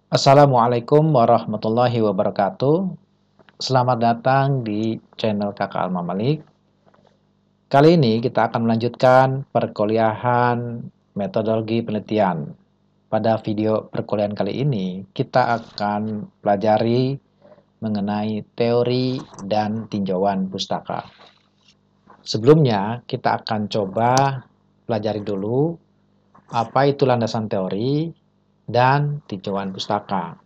Assalamualaikum warahmatullahi wabarakatuh. Selamat datang di channel Kakak Alma Malik. Kali ini kita akan melanjutkan perkuliahan metodologi penelitian. Pada video perkuliahan kali ini, kita akan pelajari mengenai teori dan tinjauan pustaka. Sebelumnya, kita akan coba pelajari dulu apa itu landasan teori dan tinjauan pustaka.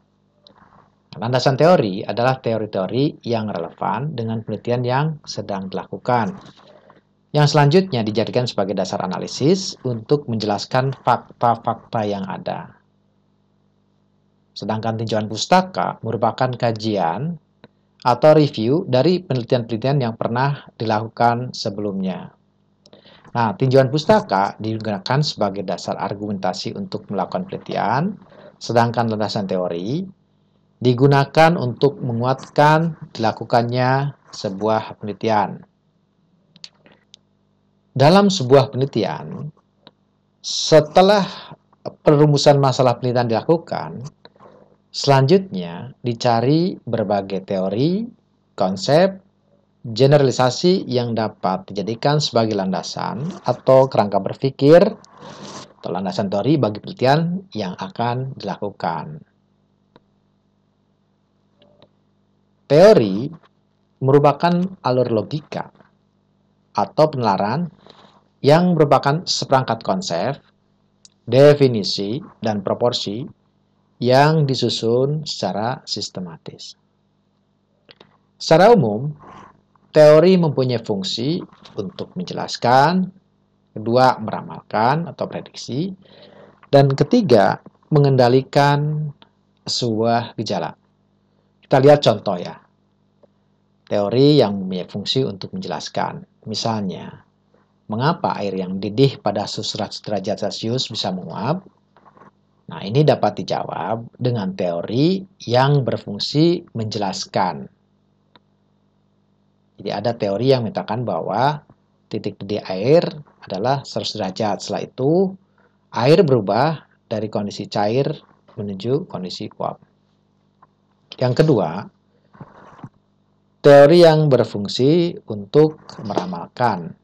Landasan teori adalah teori-teori yang relevan dengan penelitian yang sedang dilakukan, yang selanjutnya dijadikan sebagai dasar analisis untuk menjelaskan fakta-fakta yang ada. Sedangkan tinjauan pustaka merupakan kajian atau review dari penelitian-penelitian yang pernah dilakukan sebelumnya. Nah, tinjauan pustaka digunakan sebagai dasar argumentasi untuk melakukan penelitian, sedangkan landasan teori digunakan untuk menguatkan dilakukannya sebuah penelitian. Dalam sebuah penelitian, setelah perumusan masalah penelitian dilakukan, selanjutnya dicari berbagai teori, konsep, generalisasi yang dapat dijadikan sebagai landasan atau kerangka berpikir atau landasan teori bagi penelitian yang akan dilakukan. Teori merupakan alur logika atau penalaran yang merupakan seperangkat konsep, definisi, dan proporsi yang disusun secara sistematis. Secara umum, teori mempunyai fungsi untuk menjelaskan, kedua meramalkan atau prediksi, dan ketiga mengendalikan sebuah gejala. Kita lihat contoh ya. Teori yang mempunyai fungsi untuk menjelaskan. Misalnya, mengapa air yang mendidih pada suhu 100 derajat Celcius bisa menguap? Nah, ini dapat dijawab dengan teori yang berfungsi menjelaskan. Jadi ada teori yang menyatakan bahwa titik didih air adalah 100 derajat. Setelah itu, air berubah dari kondisi cair menuju kondisi uap. Yang kedua, teori yang berfungsi untuk meramalkan.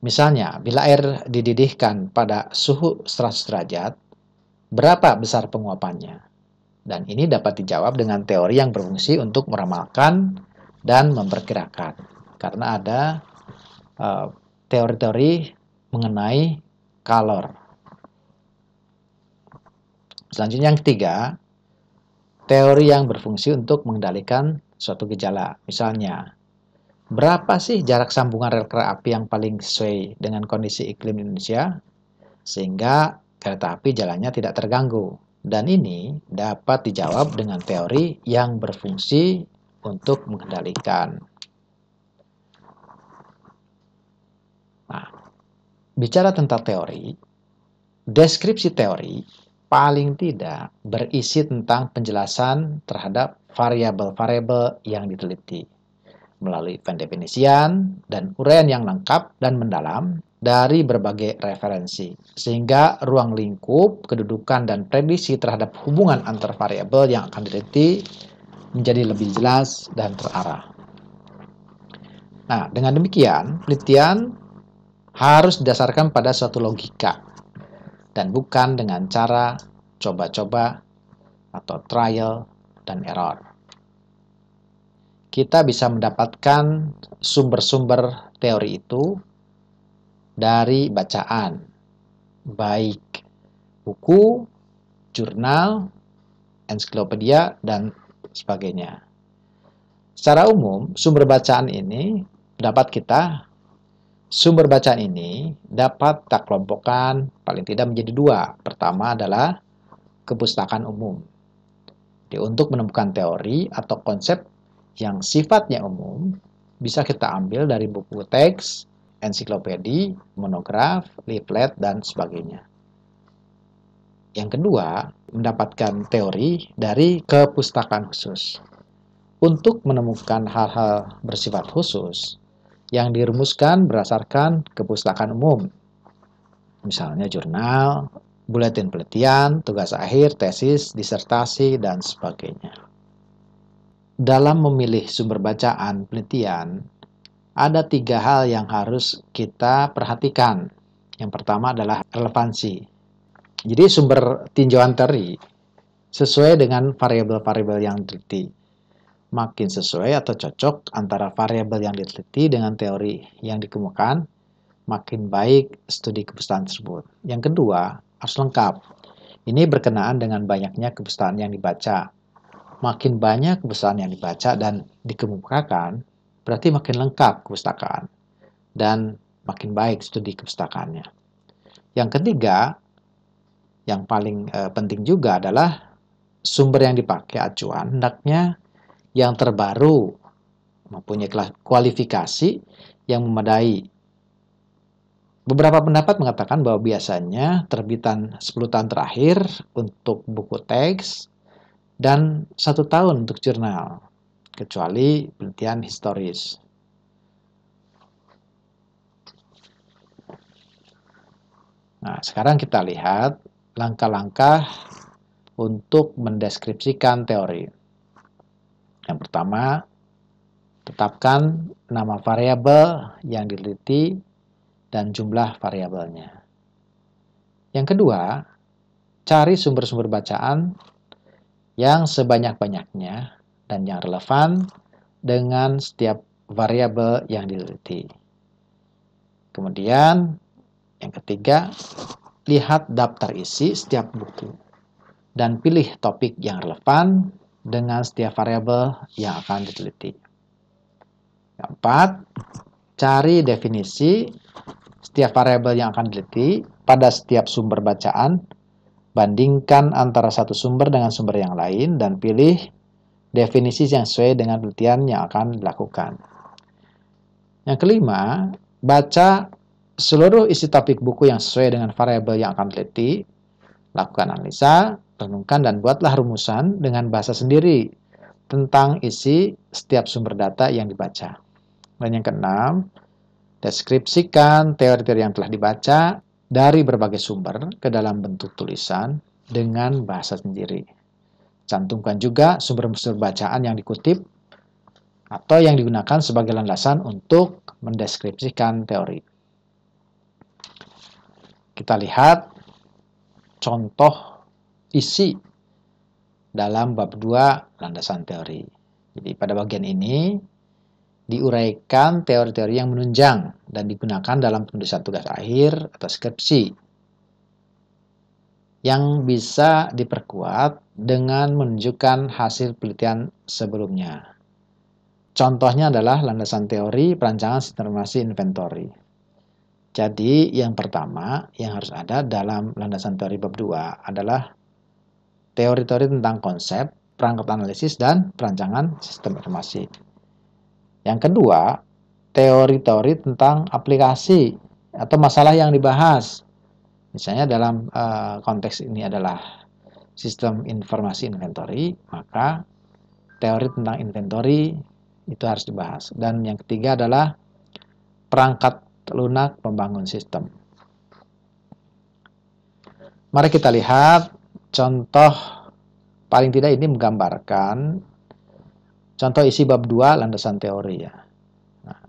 Misalnya, bila air dididihkan pada suhu 100 derajat, berapa besar penguapannya? Dan ini dapat dijawab dengan teori yang berfungsi untuk meramalkan dan memperkirakan. Karena ada teori-teori mengenai kalor. Selanjutnya yang ketiga, teori yang berfungsi untuk mengendalikan suatu gejala. Misalnya, berapa sih jarak sambungan rel kereta api yang paling sesuai dengan kondisi iklim Indonesia sehingga kereta api jalannya tidak terganggu? Dan ini dapat dijawab dengan teori yang berfungsi untuk mengendalikan. Nah, bicara tentang teori, deskripsi teori paling tidak berisi tentang penjelasan terhadap variabel-variabel yang diteliti melalui pendefinisian dan uraian yang lengkap dan mendalam dari berbagai referensi, sehingga ruang lingkup, kedudukan, dan prediksi terhadap hubungan antar variabel yang akan diteliti menjadi lebih jelas dan terarah. Nah, dengan demikian, penelitian harus didasarkan pada suatu logika dan bukan dengan cara coba-coba atau trial dan error. Kita bisa mendapatkan sumber-sumber teori itu dari bacaan, baik buku, jurnal, ensiklopedia, dan sebagainya. Secara umum, sumber bacaan ini dapat kita kelompokkan paling tidak menjadi dua. Pertama adalah kepustakaan umum. Jadi, untuk menemukan teori atau konsep yang sifatnya umum, bisa kita ambil dari buku teks, ensiklopedi, monograf, leaflet, dan sebagainya. Yang kedua, mendapatkan teori dari kepustakaan khusus. Untuk menemukan hal-hal bersifat khusus yang dirumuskan berdasarkan kepustakaan umum, misalnya jurnal, buletin penelitian, tugas akhir, tesis, disertasi, dan sebagainya. Dalam memilih sumber bacaan penelitian, ada 3 hal yang harus kita perhatikan. Yang pertama adalah relevansi. Jadi sumber tinjauan teori sesuai dengan variabel-variabel yang diteliti. Makin sesuai atau cocok antara variabel yang diteliti dengan teori yang dikemukakan, makin baik studi kepesertaan tersebut. Yang kedua, harus lengkap. Ini berkenaan dengan banyaknya kepesertaan yang dibaca. Makin banyak kepesertaan yang dibaca dan dikemukakan, berarti makin lengkap kepustakaan dan makin baik studi kepustakaannya. Yang ketiga, yang paling penting juga adalah sumber yang dipakai acuan hendaknya yang terbaru, mempunyai kualifikasi yang memadai. Beberapa pendapat mengatakan bahwa biasanya terbitan 10 tahun terakhir untuk buku teks dan 1 tahun untuk jurnal, kecuali penelitian historis. Nah, sekarang kita lihat langkah-langkah untuk mendeskripsikan teori. Yang pertama, tetapkan nama variabel yang diteliti dan jumlah variabelnya. Yang kedua, cari sumber-sumber bacaan yang sebanyak-banyaknya dan yang relevan dengan setiap variabel yang diteliti. Kemudian, yang ketiga, lihat daftar isi setiap buku dan pilih topik yang relevan dengan setiap variabel yang akan diteliti. Keempat, cari definisi setiap variabel yang akan diteliti pada setiap sumber bacaan. Bandingkan antara satu sumber dengan sumber yang lain dan pilih definisi yang sesuai dengan penelitian yang akan dilakukan. Yang kelima, baca seluruh isi topik buku yang sesuai dengan variabel yang akan diteliti, lakukan analisa, renungkan, dan buatlah rumusan dengan bahasa sendiri tentang isi setiap sumber data yang dibaca. Dan yang keenam, deskripsikan teori-teori yang telah dibaca dari berbagai sumber ke dalam bentuk tulisan dengan bahasa sendiri. Cantumkan juga sumber-sumber bacaan yang dikutip atau yang digunakan sebagai landasan untuk mendeskripsikan teori. Kita lihat contoh isi dalam bab 2 landasan teori. Jadi pada bagian ini diuraikan teori-teori yang menunjang dan digunakan dalam penulisan tugas akhir atau skripsi yang bisa diperkuat dengan menunjukkan hasil penelitian sebelumnya. Contohnya adalah landasan teori perancangan sistem informasi inventory. Jadi yang pertama yang harus ada dalam landasan teori bab 2 adalah teori-teori tentang konsep, perangkat analisis, dan perancangan sistem informasi. Yang kedua, teori-teori tentang aplikasi atau masalah yang dibahas. Misalnya dalam konteks ini adalah sistem informasi inventory, maka teori tentang inventory itu harus dibahas. Dan yang ketiga adalah perangkat lunak pembangun sistem. Mari kita lihat contoh, paling tidak ini menggambarkan contoh isi bab 2 landasan teori ya. Nah,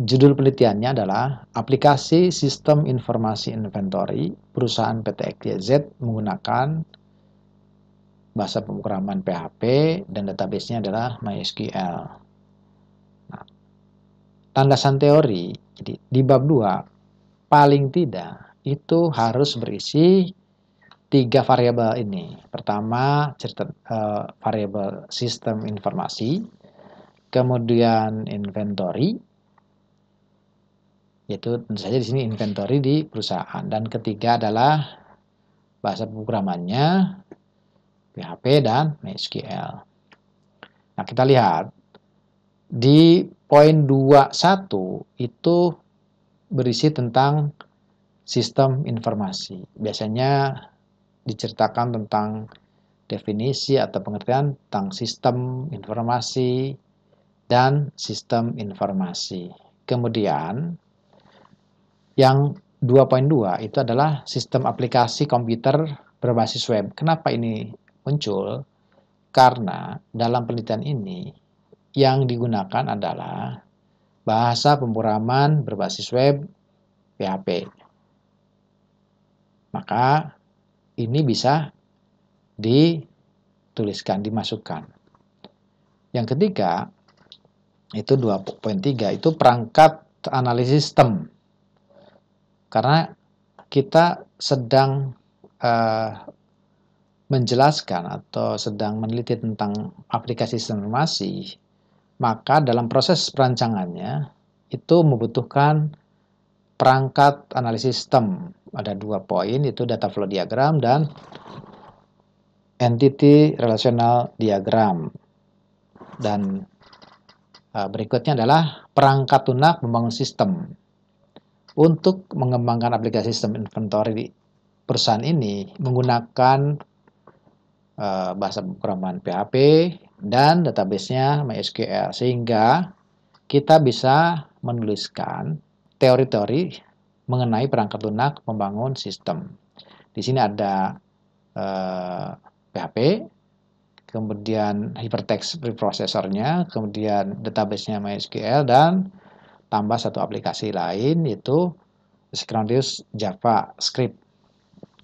judul penelitiannya adalah aplikasi sistem informasi inventory perusahaan PT XYZ menggunakan bahasa pemrograman PHP dan database-nya adalah MySQL. Nah, landasan teori jadi di bab 2 paling tidak itu harus berisi 3 variabel ini. Pertama, variabel sistem informasi, kemudian inventory, yaitu tentu saja di sini inventory di perusahaan, dan ketiga adalah bahasa pemrogramannya PHP dan MySQL. Nah, kita lihat di poin 21 itu berisi tentang sistem informasi. Biasanya diceritakan tentang definisi atau pengertian tentang sistem informasi dan sistem informasi. Kemudian yang 2.2 itu adalah sistem aplikasi komputer berbasis web. Kenapa ini muncul? Karena dalam penelitian ini yang digunakan adalah bahasa pemrograman berbasis web PHP. Maka ini bisa dituliskan, dimasukkan. Yang ketiga, itu 2.3, itu perangkat analisis sistem. Karena kita sedang menjelaskan atau sedang meneliti tentang aplikasi sistem informasi, maka dalam proses perancangannya itu membutuhkan perangkat analisis sistem. Ada 2 poin, itu data flow diagram dan entity relational diagram. Dan berikutnya adalah perangkat lunak membangun sistem. Untuk mengembangkan aplikasi sistem inventory di perusahaan ini menggunakan bahasa pemrograman PHP dan database-nya MySQL, sehingga kita bisa menuliskan teori-teori mengenai perangkat lunak membangun sistem. Di sini ada PHP, kemudian hypertext preprocessor-nya, kemudian database-nya MySQL, dan tambah satu aplikasi lain yaitu Synchronous JavaScript.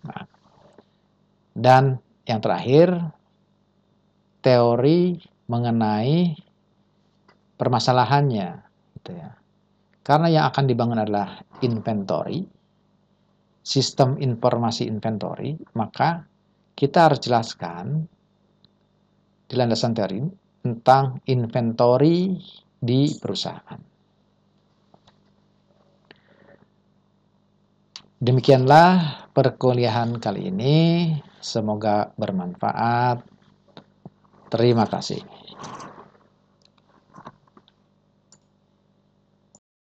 Nah, dan yang terakhir, teori mengenai permasalahannya, gitu ya. Karena yang akan dibangun adalah inventory, sistem informasi inventory, maka kita harus jelaskan di landasan teori tentang inventory di perusahaan. Demikianlah perkuliahan kali ini. Semoga bermanfaat. Terima kasih.